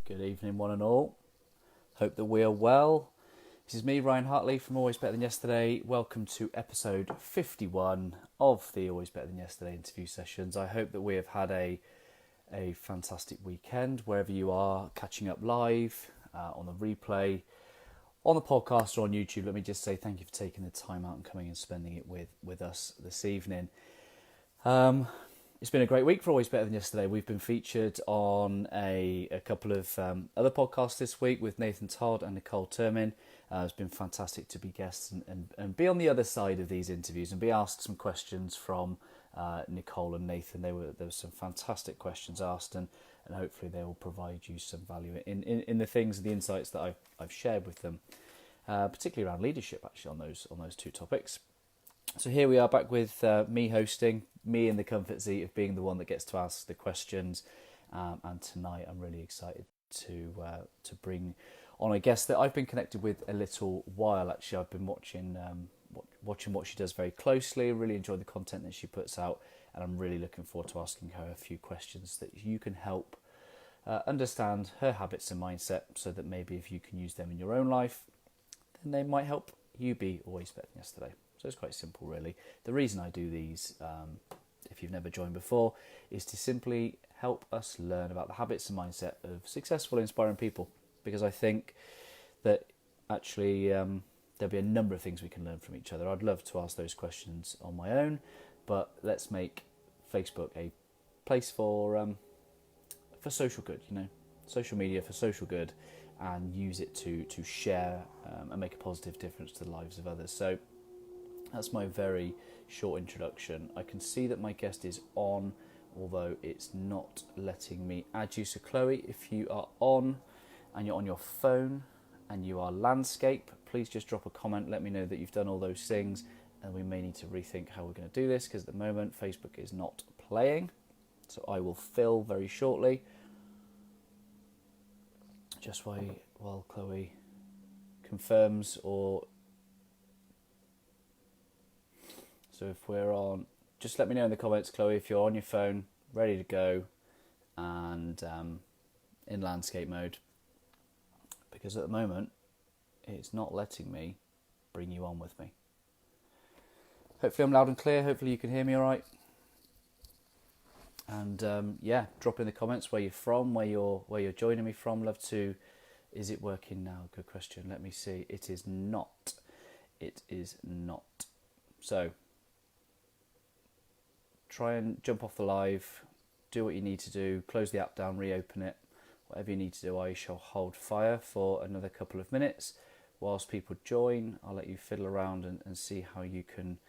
Good evening, one and all. Hope that we are well. This is me, Ryan Hartley from Always Better Than Yesterday. Welcome to episode 51 of the Always Better Than Yesterday interview sessions. I hope that we have had a fantastic weekend, wherever you are, catching up live, on the replay, on the podcast or on YouTube. Let me just say thank you for taking the time out and coming and spending it with us this evening. It's been a great week for Always Better Than Yesterday. We've been featured on a couple of other podcasts this week with Nathan Todd and Nicole Termin. It's been fantastic to be guests and be on the other side of these interviews and be asked some questions from Nicole and Nathan. There were some fantastic questions asked, and hopefully they will provide you some value in the things, the insights that I've shared with them, particularly around leadership, actually, on those two topics. So here we are back with me hosting, me in the comfort seat of being the one that gets to ask the questions. And tonight I'm really excited to bring on a guest that I've been connected with a little while. Actually, I've been watching what she does very closely. Really enjoy the content that she puts out, and I'm really looking forward to asking her a few questions that you can help understand her habits and mindset, so that maybe if you can use them in your own life, then they might help you be always better than yesterday. So it's quite simple, really. The reason I do these, if you've never joined before, is to simply help us learn about the habits and mindset of successful, inspiring people. Because I think that actually there'll be a number of things we can learn from each other. I'd love to ask those questions on my own, but let's make Facebook a place for social good, social media for social good, and use it to share and make a positive difference to the lives of others. So that's my very short introduction. I can see that my guest is on, although it's not letting me add you. So Chloe, if you are on and you're on your phone and you are landscape, please just drop a comment. Let me know that you've done all those things, and we may need to rethink how we're going to do this, because at the moment Facebook is not playing. So I will fill very shortly, just while Chloe confirms. Or so if we're on, just let me know in the comments, Chloe, if you're on your phone, ready to go, and in landscape mode, because at the moment it's not letting me bring you on with me. Hopefully I'm loud and clear. Hopefully you can hear me all right. And drop in the comments where you're from, where you're joining me from. Love to. Is it working now? Good question. Let me see. It is not. So try and jump off the live, do what you need to do, close the app down, reopen it, whatever you need to do. I shall hold fire for another couple of minutes whilst people join. I'll let you fiddle around and see how you can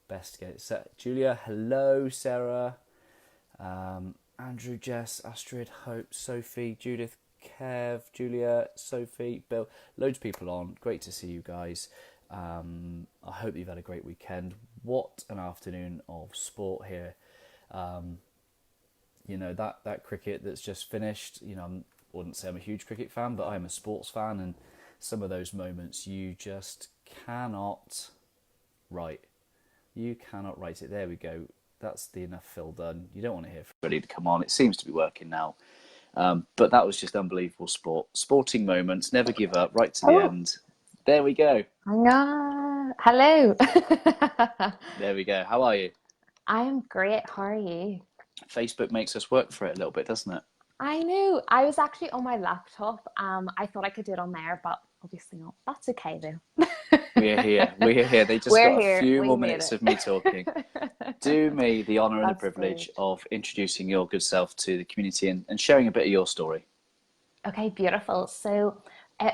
best get it set. Julia, hello. Sarah, Andrew, Jess, Astrid, Hope, Sophie, Judith, Kev, Julia, Sophie, Bill, loads of people on. Great to see you guys. I hope you've had a great weekend. What an afternoon of sport here. That cricket that's just finished, I wouldn't say I'm a huge cricket fan, but I'm a sports fan, and some of those moments you just cannot write. You cannot write it. There we go. That's the enough fill done. You don't want to hear from everybody to come on. It seems to be working now. But that was just unbelievable sporting moments. Never give up, right to the end. There we go. Hello. There we go. How are you? I am great. How are you? Facebook makes us work for it a little bit, doesn't it? I know. I was actually on my laptop. I thought I could do it on there, but obviously not. That's okay though. We're here. They just got a few more minutes of me talking. Do me the honour and the privilege of introducing your good self to the community and sharing a bit of your story. Okay, beautiful. So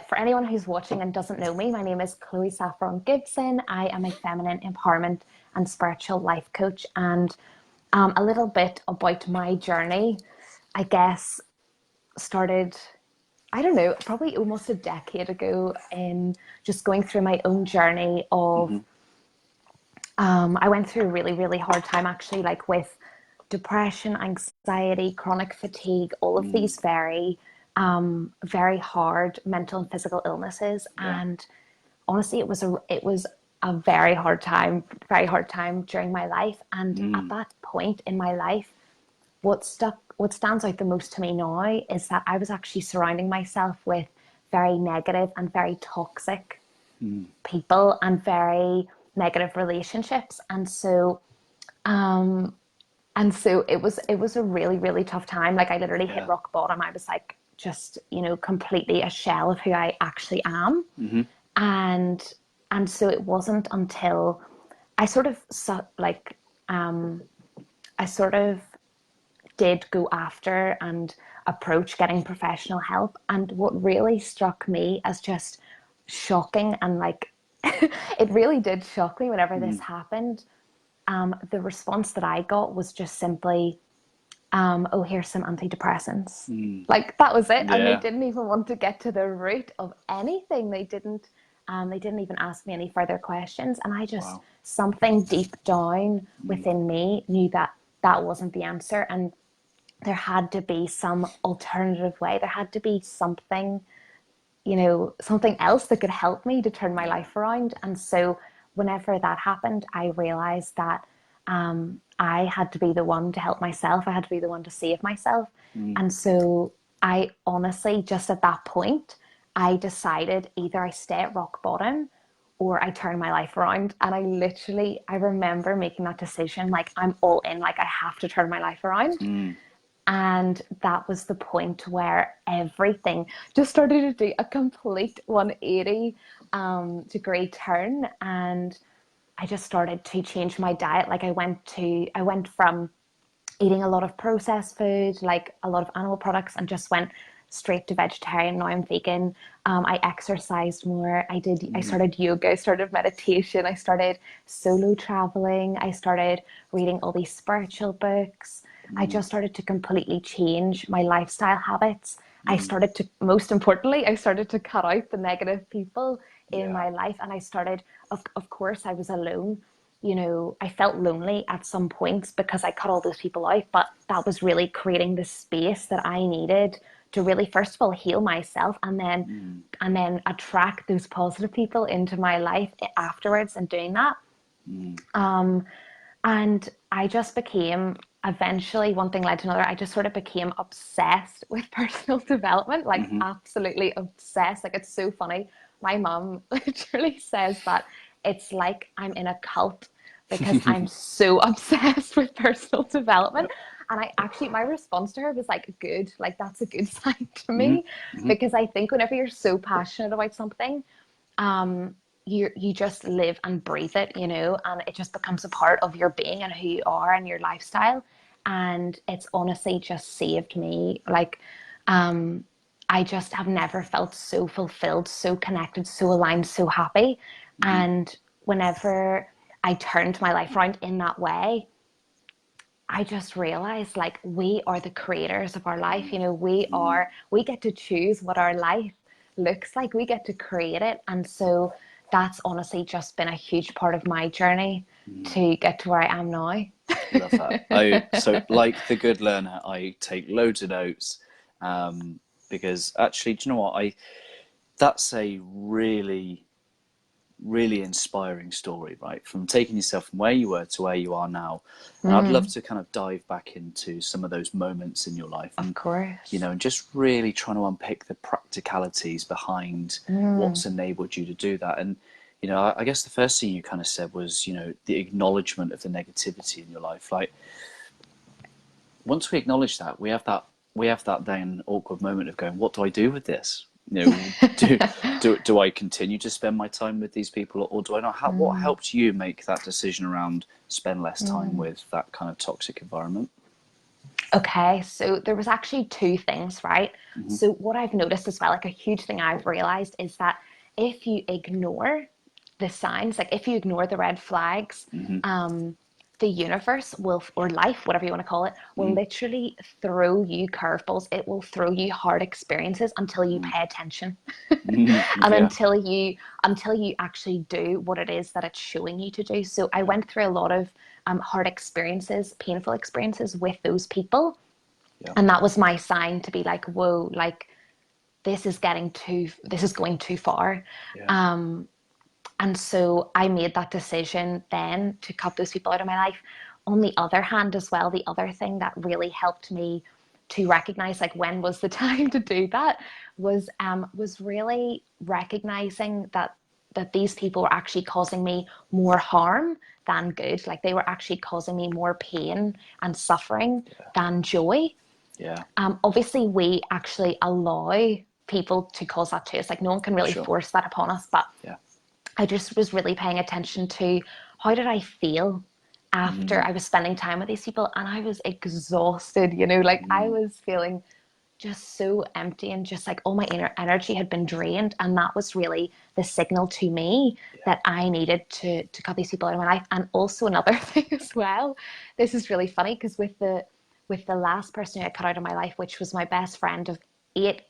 for anyone who's watching and doesn't know me, my name is Chloe Saffron Gibson. I am a feminine empowerment and spiritual life coach. And a little bit about my journey, I guess, started, I don't know, probably almost a decade ago, in just going through my own journey of, I went through a really, really hard time, actually, like with depression, anxiety, chronic fatigue, all of these very hard mental and physical illnesses. Yeah. And honestly, it was a very hard time during my life. And at that point in my life, what stuck what stands out the most to me now is that I was actually surrounding myself with very negative and very toxic people and very negative relationships. And so it was a really, really tough time. Like I literally hit Yeah. rock bottom. I was like just, completely a shell of who I actually am. And and so it wasn't until I sort of I sort of did go after and approach getting professional help. And what really struck me as just shocking and like it really did shock me whenever this happened. The response that I got was just simply, oh, here's some antidepressants. Like that was it. And they Yeah. didn't even want to get to the root of anything. They didn't even ask me any further questions. And I just, Wow. something deep down within me knew that that wasn't the answer. And there had to be some alternative way. There had to be something, something else that could help me to turn my Yeah. life around. And so whenever that happened, I realized that I had to be the one to help myself. I had to be the one to save myself. And so I honestly, just at that point, I decided either I stay at rock bottom or I turn my life around. And I remember making that decision, like I'm all in, like I have to turn my life around. And that was the point where everything just started to do a complete 180 degree turn. And I just started to change my diet. Like I went from eating a lot of processed food, like a lot of animal products, and just went straight to vegetarian. Now I'm vegan. I exercised more. I started yoga, I started meditation, I started solo traveling, I started reading all these spiritual books. I just started to completely change my lifestyle habits. Most importantly, I started to cut out the negative people in Yeah. my life. And of course, I was alone. I felt lonely at some points because I cut all those people out, but that was really creating the space that I needed to really, first of all, heal myself and then attract those positive people into my life afterwards and doing that. And I just became, eventually, one thing led to another. I just sort of became obsessed with personal development, like absolutely obsessed. Like it's so funny. My mom literally says that it's like I'm in a cult because I'm so obsessed with personal development. Yep. And my response to her was like, good, like that's a good sign to Hmm. me. Hmm. Because I think whenever you're so passionate about something, you just live and breathe it, and it just becomes a part of your being and who you are and your lifestyle. And it's honestly just saved me. Like, I just have never felt so fulfilled, so connected, so aligned, so happy. And whenever I turned my life around in that way, I just realized like we are the creators of our life. We get to choose what our life looks like. We get to create it. And so that's honestly just been a huge part of my journey to get to where I am now. Love that. So like the good learner, I take loads of notes, because actually, do you know what? That's a really, really inspiring story, right? From taking yourself from where you were to where you are now. And I'd love to kind of dive back into some of those moments in your life Of and, course. and just really trying to unpick the practicalities behind what's enabled you to do that. And, I guess the first thing you kind of said was, the acknowledgement of the negativity in your life. Like, once we acknowledge that, we have that then awkward moment of going, what do I do with this? Do I continue to spend my time with these people, or do I not? What helped you make that decision around spend less time with that kind of toxic environment? Okay, so there was actually two things, right? So what I've noticed as well, like a huge thing I've realized is that if you ignore the signs, like if you ignore the red flags, the universe will, or life, whatever you want to call it, will literally throw you curveballs. It will throw you hard experiences until you pay attention. And Yeah. until you actually do what it is that it's showing you to do. So I went through a lot of hard experiences, painful experiences with those people. Yeah. And that was my sign to be like, whoa, like this is going too far. Yeah. And so I made that decision then to cut those people out of my life. On the other hand, as well, the other thing that really helped me to recognize like when was the time to do that was really recognizing that these people were actually causing me more harm than good. Like they were actually causing me more pain and suffering than joy. Yeah. Obviously, we actually allow people to cause that to us. Like no one can really Sure. force that upon us. But Yeah. I just was really paying attention to how did I feel after I was spending time with these people, and I was exhausted. Like I was feeling just so empty and just like all my inner energy had been drained, and that was really the signal to me that I needed to cut these people out of my life. And also another thing as well, this is really funny because with the last person who I cut out of my life, which was my best friend of 8+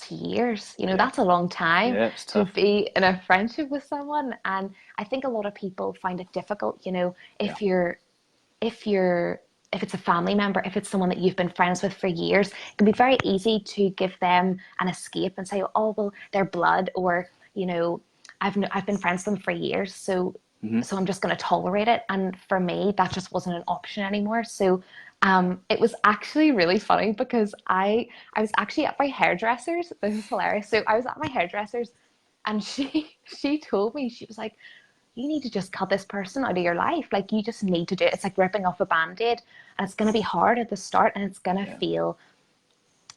years, that's a long time Yeah, it's to tough. be in a friendship with someone. And I think a lot of people find it difficult, Yeah. if it's a family member, if it's someone that you've been friends with for years, it can be very easy to give them an escape and say, oh, well, they're blood, or, I've been friends with them for years, so I'm just going to tolerate it. And for me, that just wasn't an option anymore. So it was actually really funny because I was actually at my hairdresser's. This is hilarious. So I was at my hairdresser's, and she told me, she was like, you need to just cut this person out of your life. Like you just need to do it. It's like ripping off a band-aid, and it's going to be hard at the start, and it's going to feel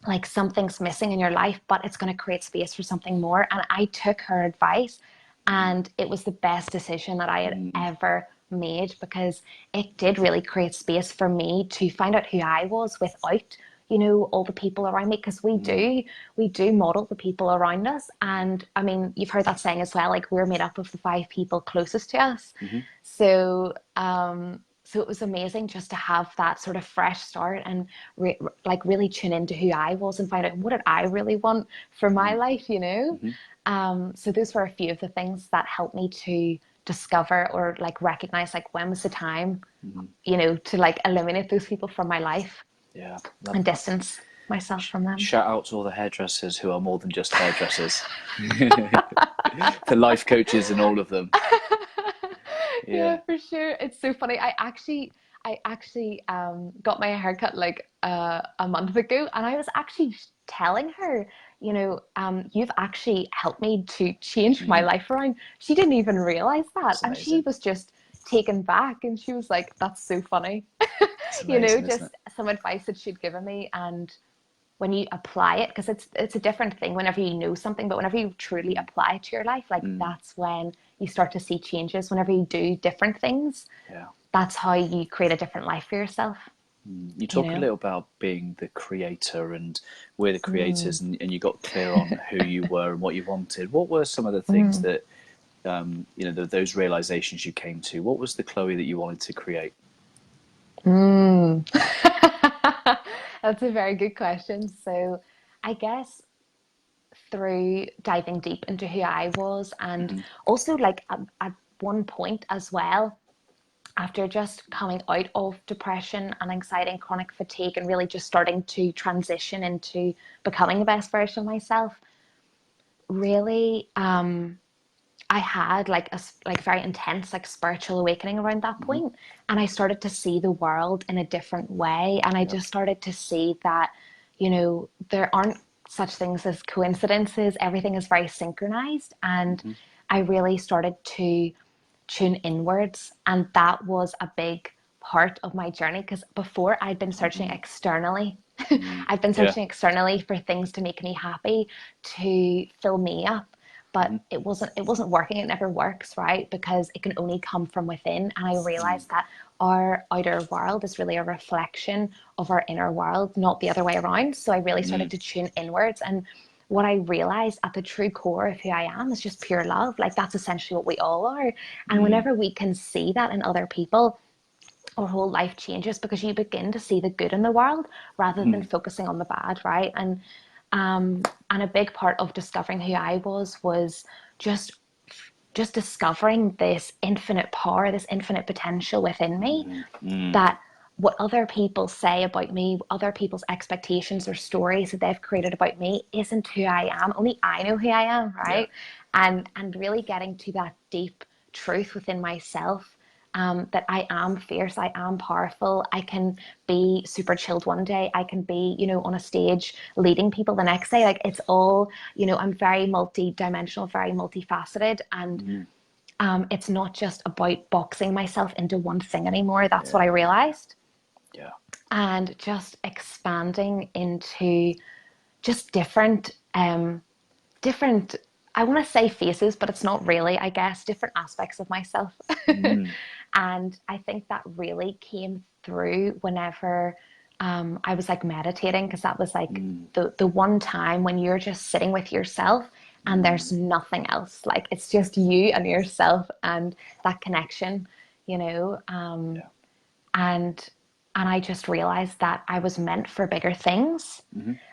like something's missing in your life, but it's going to create space for something more. And I took her advice, and it was the best decision that I had ever made, because it did really create space for me to find out who I was without all the people around me, because we do model the people around us. And I mean, you've heard that saying as well, like we're made up of the 5 people closest to us. So it was amazing just to have that sort of fresh start and like really tune into who I was and find out what did I really want for my life. So those were a few of the things that helped me to discover or like recognize like when was the time, to like eliminate those people from my life. Yeah. And distance myself from them. Shout out to all the hairdressers who are more than just hairdressers. The life coaches and all of them. Yeah, for sure. It's so funny. I actually got my haircut like a month ago, and I was actually telling her, you've actually helped me to change my life around. She didn't even realize that, and she was just taken back, and she was like, "That's so funny." It's amazing, Just some advice that she'd given me. And when you apply it, because it's a different thing whenever you know something, but whenever you truly apply it to your life, like that's when you start to see changes. Whenever you do different things, that's how you create a different life for yourself. You talk a little about being the creator, and we're the creators, and you got clear on who you were and what you wanted. What were some of the things that, those realizations you came to? What was the Chloe that you wanted to create? That's a very good question. So I guess through diving deep into who I was, and also like at one point as well, after just coming out of depression and anxiety and chronic fatigue, and really just starting to transition into becoming the best version of myself, really I had like a very intense like spiritual awakening around that point, and I started to see the world in a different way, and I just started to see that there aren't such things as coincidences. Everything is very synchronized, and I really started to tune inwards, and that was a big part of my journey, because before I'd been searching externally. I'd been searching externally for things to make me happy, to fill me up, but it wasn't working. It never works, right? Because it can only come from within. And I realized that our outer world is really a reflection of our inner world, not the other way around. So I really started to tune inwards, and what I realized at the true core of who I am is just pure love. Like that's essentially what we all are. And whenever we can see that in other people, our whole life changes, because you begin to see the good in the world rather than focusing on the bad, right? And a big part of discovering who I was just discovering this infinite power, this infinite potential within me, that what other people say about me, other people's expectations or stories that they've created about me isn't who I am. Only I know who I am, right? And really getting to that deep truth within myself, that I am fierce, I am powerful. I can be super chilled one day. I can be, on a stage leading people the next day. Like it's all, I'm very multi-dimensional, very multifaceted. And it's not just about boxing myself into one thing anymore. That's what I realized. Yeah. And just expanding into just different, I want to say faces, but it's not really, I guess, different aspects of myself. And I think that really came through whenever I was like meditating, because that was like the one time when you're just sitting with yourself and there's nothing else. Like it's just you and yourself and that connection, you know. And I just realized that I was meant for bigger things.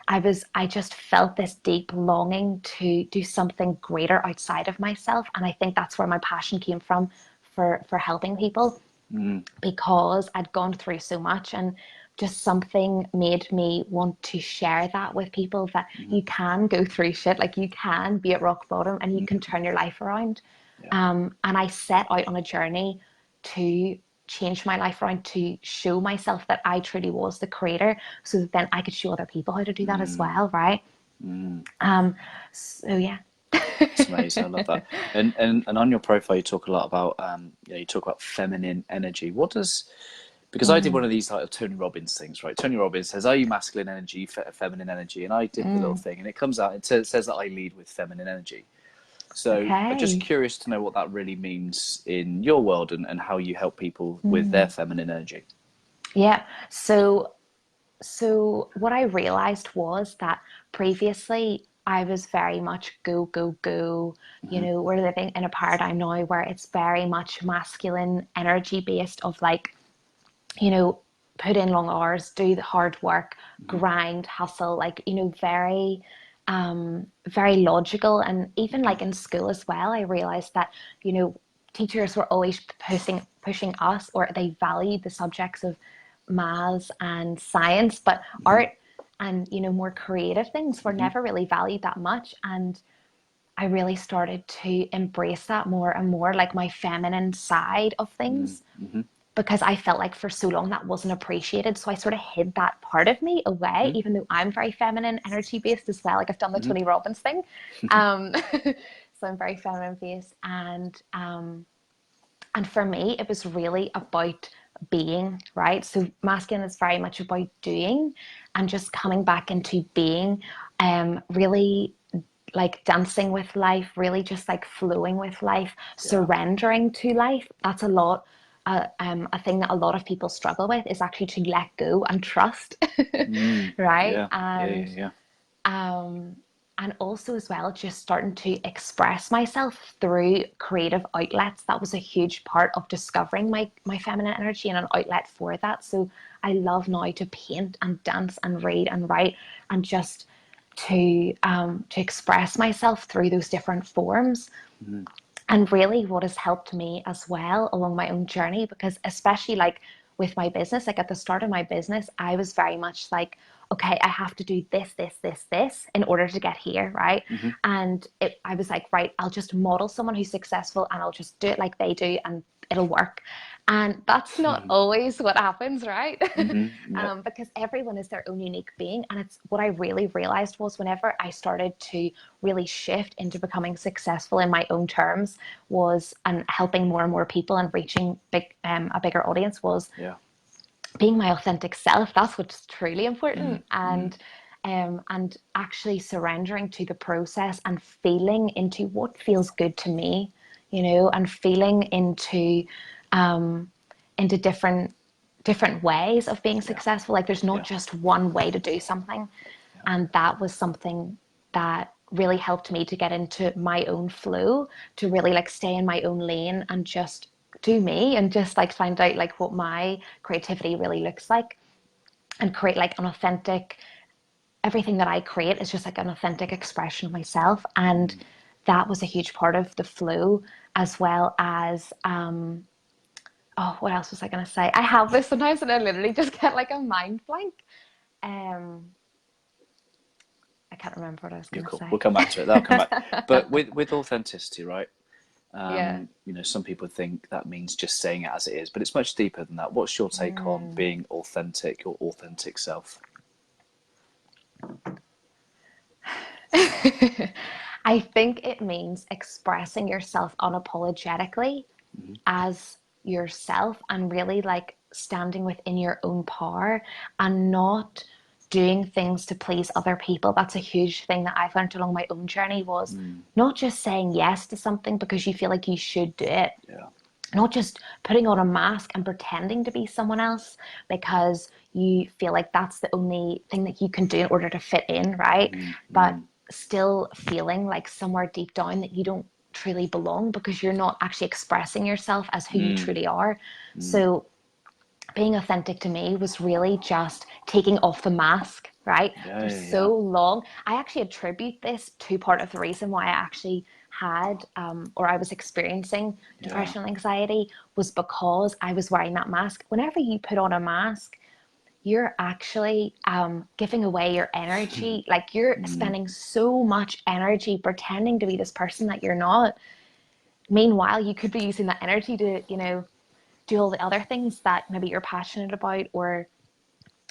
I just felt this deep longing to do something greater outside of myself. And I think that's where my passion came from for helping people, because I'd gone through so much, and just something made me want to share that with people, that you can go through shit, like you can be at rock bottom and you can turn your life around. And I set out on a journey to change my life around, to show myself that I truly was the creator, so that then I could show other people how to do that as well, right? So yeah. It's amazing. I love that. And on your profile, you talk a lot about you talk about feminine energy. What does, because I did one of these like Tony Robbins things, right? Tony Robbins says, "Are you masculine energy, feminine energy?" And I did the little thing, and it comes out. It says that I lead with feminine energy. So I'm just Okay. curious to know what that really means in your world, and how you help people with their feminine energy. Yeah. So what I realized was that previously I was very much go, go, go. We're living in a paradigm now where it's very much masculine energy based, of like, put in long hours, do the hard work, grind, hustle, like, very very logical. And even like in school as well, I realized that, teachers were always pushing us, or they valued the subjects of maths and science, but art and, more creative things were never really valued that much. And I really started to embrace that more and more, like my feminine side of things, because I felt like for so long that wasn't appreciated. So I sort of hid that part of me away, even though I'm very feminine energy based as well. Like I've done the Tony Robbins thing. So I'm very feminine based. And for me, it was really about being, right? So masculine is very much about doing, and just coming back into being, really like dancing with life, really just like flowing with life, surrendering to life. That's a lot. A thing that a lot of people struggle with is actually to let go and trust, right? Yeah, yeah, yeah, yeah. Um, and also as well, just starting to express myself through creative outlets. That was a huge part of discovering my feminine energy, and an outlet for that. So I love now to paint and dance and read and write, and just to express myself through those different forms. And really what has helped me as well along my own journey, because especially like with my business, like at the start of my business, I was very much like, okay, I have to do this in order to get here, right? And I was like, right, I'll just model someone who's successful, and I'll just do it like they do, and it'll work. And that's not always what happens, right? Yep. Because everyone is their own unique being. And it's what I really realized was, whenever I started to really shift into becoming successful in my own terms, was, and helping more and more people and reaching a bigger audience, was Yeah. being my authentic self. That's what's truly important. And actually surrendering to the process, and feeling into what feels good to me, and feeling into different ways of being successful. Like there's not just one way to do something. And that was something that really helped me to get into my own flow, to really like stay in my own lane and just do me, and just like find out like what my creativity really looks like, and create like an authentic, everything that I create is just like an authentic expression of myself. And that was a huge part of the flow, as well as oh, what else was I going to say? I have this sometimes, and I literally just get like a mind blank. um I can't remember what I was You're going to cool. say. We'll come back to it. That'll come back. But with authenticity, right? Yeah. Some people think that means just saying it as it is, but it's much deeper than that. What's your take on being authentic, your authentic self? I think it means expressing yourself unapologetically as yourself and really like standing within your own power and not doing things to please other people. That's a huge thing that I've learned along my own journey was not just saying yes to something because you feel like you should do it, Yeah. not just putting on a mask and pretending to be someone else because you feel like that's the only thing that you can do in order to fit in, right? But still feeling like somewhere deep down that you don't truly belong because you're not actually expressing yourself as who you truly are. So being authentic to me was really just taking off the mask, right? Yeah, For yeah, yeah. so long, I actually attribute this to part of the reason why I actually had or I was experiencing Yeah. depression and anxiety was because I was wearing that mask. Whenever you put on a mask, you're actually giving away your energy. Like you're spending so much energy pretending to be this person that you're not. Meanwhile, you could be using that energy to, do all the other things that maybe you're passionate about or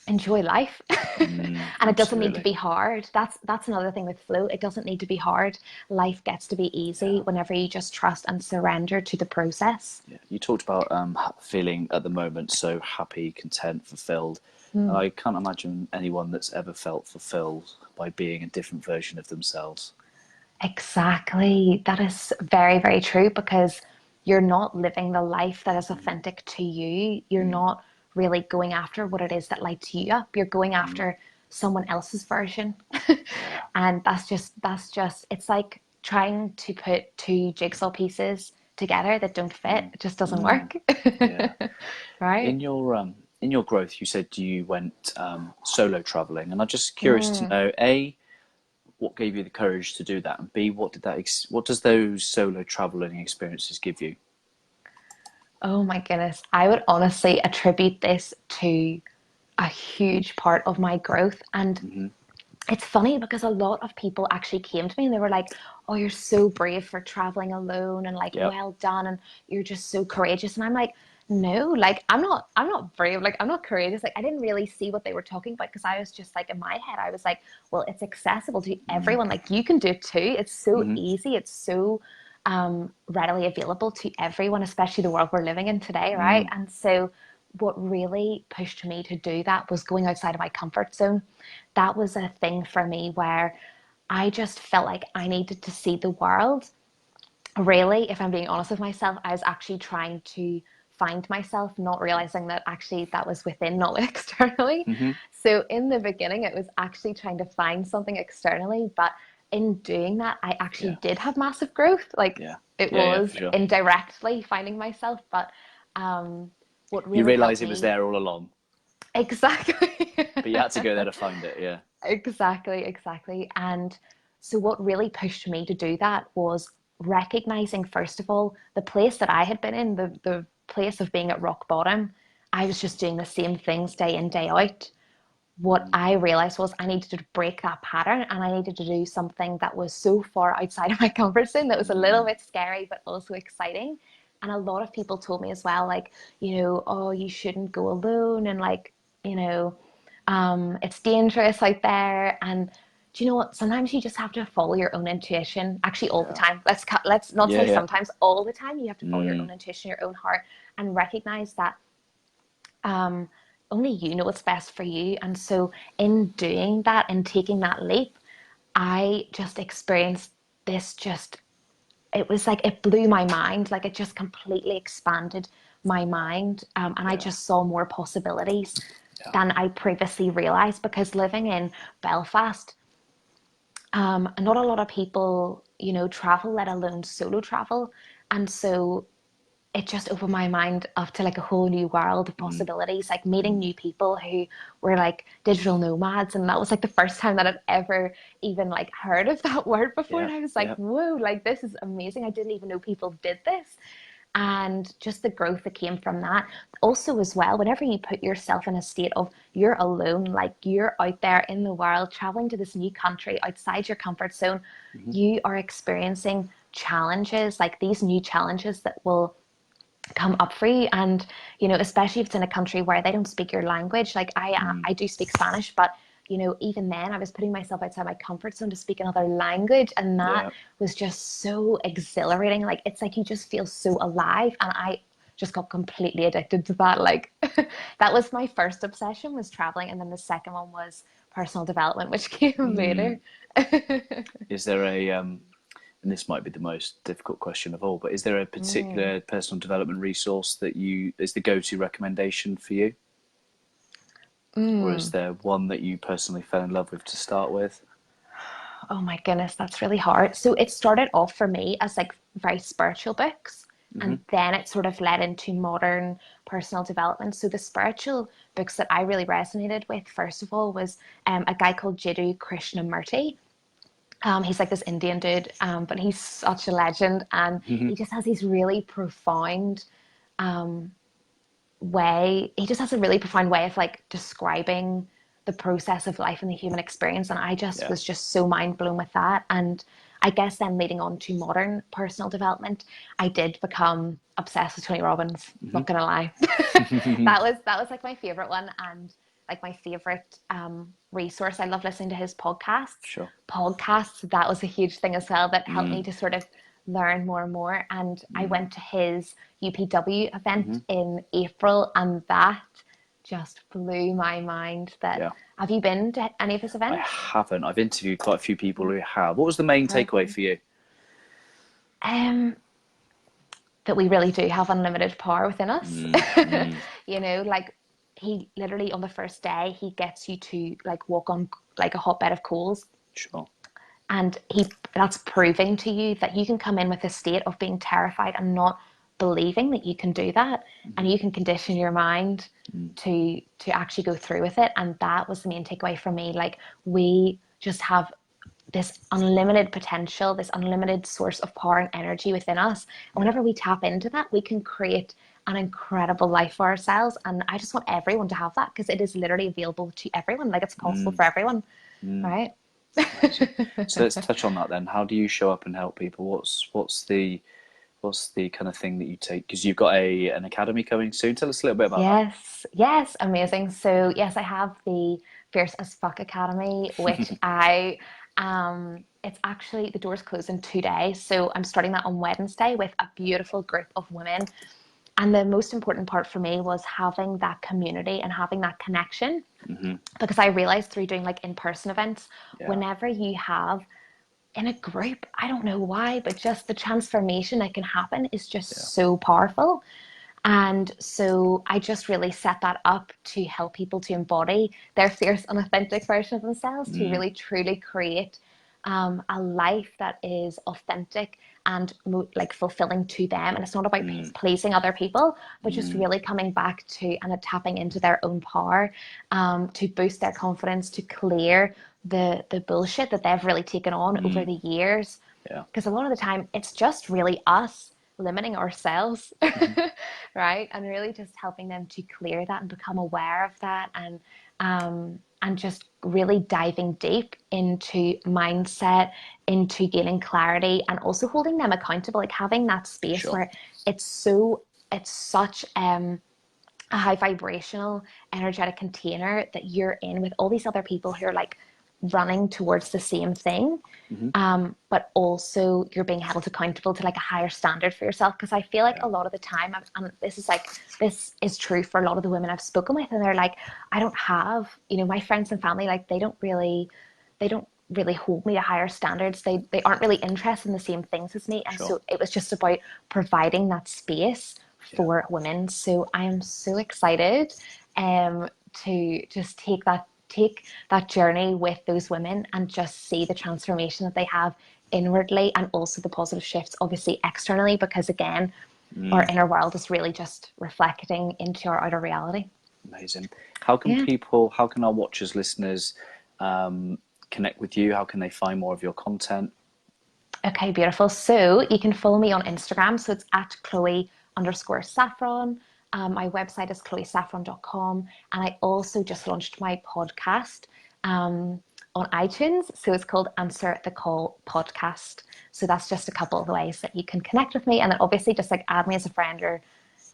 enjoy life. And it doesn't need to Absolutely. be hard. That's another thing with flow. It doesn't need to be hard. Life gets to be easy Yeah. whenever you just trust and surrender to the process. Yeah. You talked about feeling at the moment so happy, content, fulfilled. And I can't imagine anyone that's ever felt fulfilled by being a different version of themselves. Exactly. That is very, very true because you're not living the life that is authentic to you. You're not really going after what it is that lights you up. You're going after someone else's version. Yeah. And that's just it's like trying to put two jigsaw pieces together that don't fit. It just doesn't work. Yeah. Right? In your growth, you said you went solo traveling, and I'm just curious to know, A, what gave you the courage to do that, and B, what does those solo traveling experiences give you? Oh my goodness. I would honestly attribute this to a huge part of my growth. And it's funny because a lot of people actually came to me and they were like, "Oh, you're so brave for traveling alone and like Yep. well done and you're just so courageous." And I'm like, "No, like I'm not brave. Like I'm not courageous." Like I didn't really see what they were talking about because I was just like in my head I was like, "Well, it's accessible to everyone. Like you can do it too. It's so easy. It's so readily available to everyone, especially the world we're living in today, right?" And so what really pushed me to do that was going outside of my comfort zone. That was a thing for me where I just felt like I needed to see the world. Really, if I'm being honest with myself, I was actually trying to find myself, not realizing that actually that was within, not externally. So in the beginning, it was actually trying to find something externally, but in doing that, I actually Yeah. did have massive growth. Like Yeah. it Yeah. Yeah. For was sure. indirectly finding myself, but what You really helped realise it was me there all along, exactly. but you had to go there to find it. Yeah. Exactly, exactly. And so, what really pushed me to do that was recognizing, first of all, the place that I had been in, the place of being at rock bottom. I was just doing the same things day in, day out. What I realized was I needed to break that pattern and I needed to do something that was so far outside of my comfort zone that was a little bit scary, but also exciting. And a lot of people told me as well, like, oh, you shouldn't go alone and like, you know, it's dangerous out there. And do you know what? Sometimes you just have to follow your own intuition. Actually, all the Yeah. time. Let's not Yeah. say Yeah. sometimes. All the time, you have to follow your own intuition, your own heart, and recognize that um, only you know what's best for you. And so, in doing that and taking that leap, I just experienced this just it was like it blew my mind, like it just completely expanded my mind, and I Yeah. just saw more possibilities Yeah. than I previously realized because living in Belfast, not a lot of people travel, let alone solo travel. And so it just opened my mind up to like a whole new world of possibilities, like meeting new people who were like digital nomads. And that was like the first time that I'd ever even like heard of that word before. Yeah. And I was like, Yeah. whoa, like this is amazing. I didn't even know people did this. And just the growth that came from that. Also, as well, whenever you put yourself in a state of you're alone, like you're out there in the world, traveling to this new country outside your comfort zone, you are experiencing challenges, like these new challenges that will come up for you. And especially if it's in a country where they don't speak your language, like I do speak Spanish, but even then I was putting myself outside my comfort zone to speak another language, and that Yeah. was just so exhilarating. Like it's like you just feel so alive, and I just got completely addicted to that. Like that was my first obsession, was traveling, and then the second one was personal development, which came later. Is there and this might be the most difficult question of all, but is there a particular personal development resource that is the go-to recommendation for you? Or is there one that you personally fell in love with to start with? Oh my goodness, that's really hard. So it started off for me as like very spiritual books, and then it sort of led into modern personal development. So the spiritual books that I really resonated with, first of all, was a guy called Jiddu Krishnamurti. He's like this Indian dude, but he's such a legend, and he just has these really profound way. He just has a really profound way of like describing the process of life and the human experience, and I just Yeah. was just so mind blown with that. And I guess then leading on to modern personal development, I did become obsessed with Tony Robbins. Not gonna lie, that was like my favorite one, and like my favorite resource. I love listening to his podcasts. Sure. Podcasts, that was a huge thing as well, that helped me to sort of learn more and more. And I went to his UPW event in April, and that just blew my mind. Yeah. Have you been to any of his I events? haven't. I've interviewed quite a few people who have. What was the main takeaway for you? Um, that we really do have unlimited power within us. Like he literally on the first day he gets you to like walk on like a hotbed of coals, Sure. and that's proving to you that you can come in with a state of being terrified and not believing that you can do that, and you can condition your mind to actually go through with it. And that was the main takeaway for me. Like we just have this unlimited potential, this unlimited source of power and energy within us. And whenever we tap into that, we can create an incredible life for ourselves. And I just want everyone to have that, because it is literally available to everyone. Like it's possible for everyone, right? Amazing. So let's touch on that then. How do you show up and help people? What's the kind of thing that you take? Because you've got an academy coming soon. Tell us a little bit about that. Yes, amazing. So yes, I have the Fierce as Fuck Academy, which it's actually, the doors close in 2 days. So I'm starting that on Wednesday with a beautiful group of women. And the most important part for me was having that community and having that connection. Because I realized through doing like in-person events, whenever you have in a group, I don't know why, but just the transformation that can happen is just so powerful. And so I just really set that up to help people to embody their fierce and authentic version of themselves, to really truly create a life that is authentic and like fulfilling to them. And it's not about pleasing other people, but just really coming back to and tapping into their own power, to boost their confidence, to clear the bullshit that they've really taken on over the years. Yeah. Because a lot of the time it's just really us limiting ourselves, right? And really just helping them to clear that and become aware of that, and just really diving deep into mindset, into gaining clarity, and also holding them accountable, like having that space where it's such a high vibrational energetic container that you're in with all these other people who are like running towards the same thing, but also you're being held accountable to like a higher standard for yourself. Because I feel like a lot of the time, and this is true for a lot of the women I've spoken with, and they're like, I don't have, my friends and family, like they don't really hold me to higher standards. They aren't really interested in the same things as me. And so it was just about providing that space for women. So I am so excited to just take that journey with those women and just see the transformation that they have inwardly, and also the positive shifts obviously externally, because again, our inner world is really just reflecting into our outer reality. Amazing. How can our watchers, listeners, connect with you? How can they find more of your content? Okay, beautiful. So you can follow me on Instagram. So it's at Chloe_Saffron. My website is chloesaffron.com. And I also just launched my podcast, on iTunes. So it's called Answer the Call Podcast. So that's just a couple of the ways that you can connect with me. And then obviously just like add me as a friend or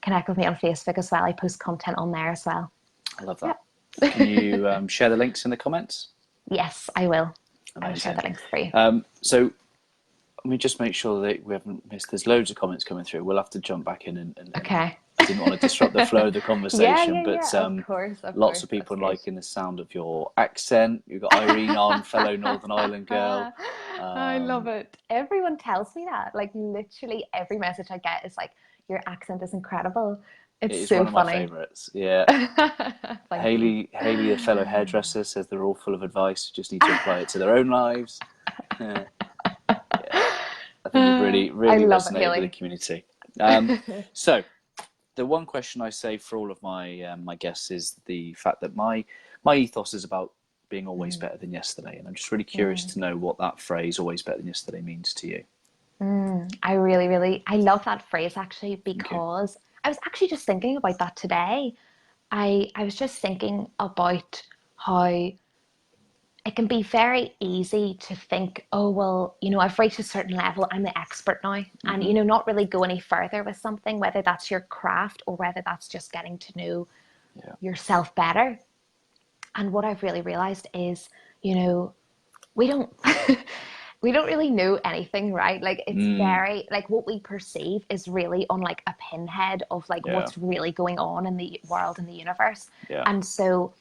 connect with me on Facebook as well. I post content on there as well. I love that. Can you share the links in the comments? Yes, I will. Amazing. I will share the links for you. So let me just make sure that we haven't missed. There's loads of comments coming through. We'll have to jump back in and okay. I didn't want to disrupt the flow of the conversation, but Of course, lots of people liking the sound of your accent. You've got Irene on, fellow Northern Ireland girl. I love it. Everyone tells me that. Like literally every message I get is like, your accent is incredible. It's so one of funny. my favourites. Yeah. Haley, a fellow hairdresser, says they're all full of advice. Just need to apply it to their own lives. Yeah. I think it really resonated with the community. So, the one question I say for all of my my guests is the fact that my ethos is about being always better than yesterday, and I'm just really curious to know what that phrase "always better than yesterday" means to you. I love that phrase actually, because I was actually just thinking about that today. I was just thinking about how it can be very easy to think, oh, well, I've reached a certain level, I'm the expert now, and, not really go any further with something, whether that's your craft or whether that's just getting to know yourself better. And what I've really realized is, we don't, we don't really know anything, right? Like it's very, like what we perceive is really on like a pinhead of like what's really going on in the world and the universe. Yeah. And so,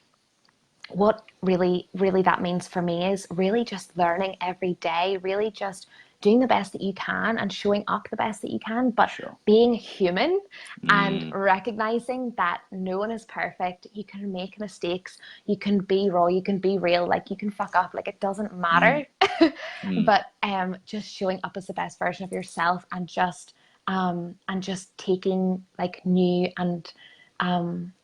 what really that means for me is really just learning every day, really just doing the best that you can and showing up the best that you can, but being human and recognizing that no one is perfect. You can make mistakes, you can be raw, you can be real, like you can fuck up, like it doesn't matter. But just showing up as the best version of yourself and just taking like new and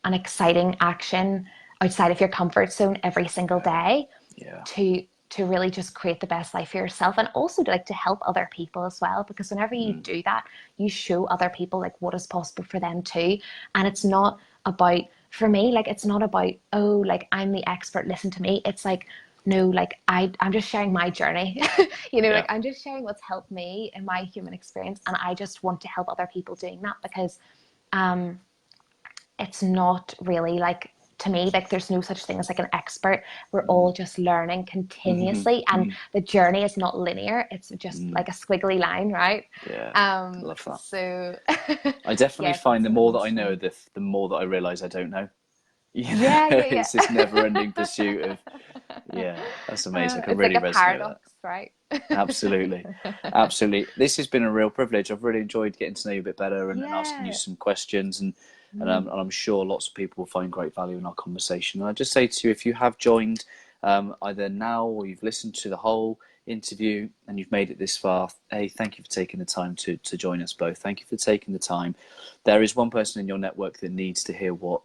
exciting action outside of your comfort zone every single day to really just create the best life for yourself, and also to help other people as well, because whenever you do that, you show other people like what is possible for them too. And it's not about, for me, like it's not about, oh, like I'm the expert, listen to me. It's like, no, like I'm just sharing my journey. Like I'm just sharing what's helped me in my human experience, and I just want to help other people doing that, because it's not really like, to me, like there's no such thing as like an expert. We're all just learning continuously, and the journey is not linear. It's just like a squiggly line, right? Love that. So I definitely find the more that I know, the more that I realize I don't know. It's this never-ending pursuit of that's amazing. I can really like a resonate paradox, with that. right? Absolutely. This has been a real privilege. I've really enjoyed getting to know you a bit better and asking you some questions, and I'm sure lots of people will find great value in our conversation. And I just say to you, if you have joined either now or you've listened to the whole interview and you've made it this far, hey, thank you for taking the time to join us both. Thank you for taking the time. There is one person in your network that needs to hear what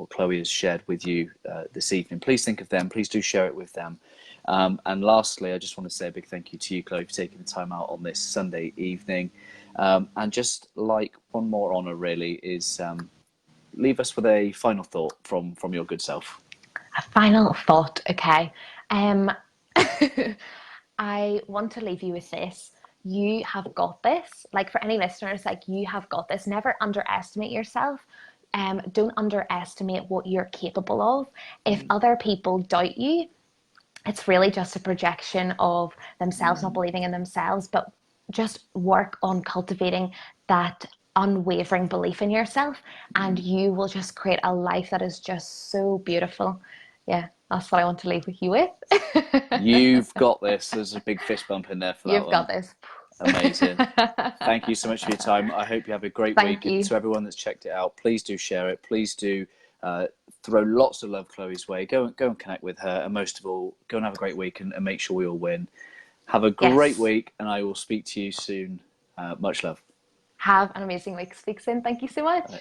Chloe has shared with you this evening. Please think of them. Please do share it with them. And lastly, I just want to say a big thank you to you, Chloe, for taking the time out on this Sunday evening. And just like one more honour, really, is leave us with a final thought from your good self. A final thought, okay. I want to leave you with this. You have got this. Like for any listeners, like you have got this. Never underestimate yourself. Don't underestimate what you're capable of. If other people doubt you, it's really just a projection of themselves not believing in themselves, but just work on cultivating that unwavering belief in yourself, and you will just create a life that is just so beautiful. Yeah, that's what I want to leave with you with. You've got this. There's a big fist bump in there for that one. You've got this. Amazing. Thank you so much for your time. I hope you have a great week. And to everyone that's checked it out, please do share it. Please do throw lots of love Chloe's way. Go and connect with her. And most of all, go and have a great week and make sure we all win. Have a great week, and I will speak to you soon. Much love. Have an amazing week. Speak soon. Thank you so much.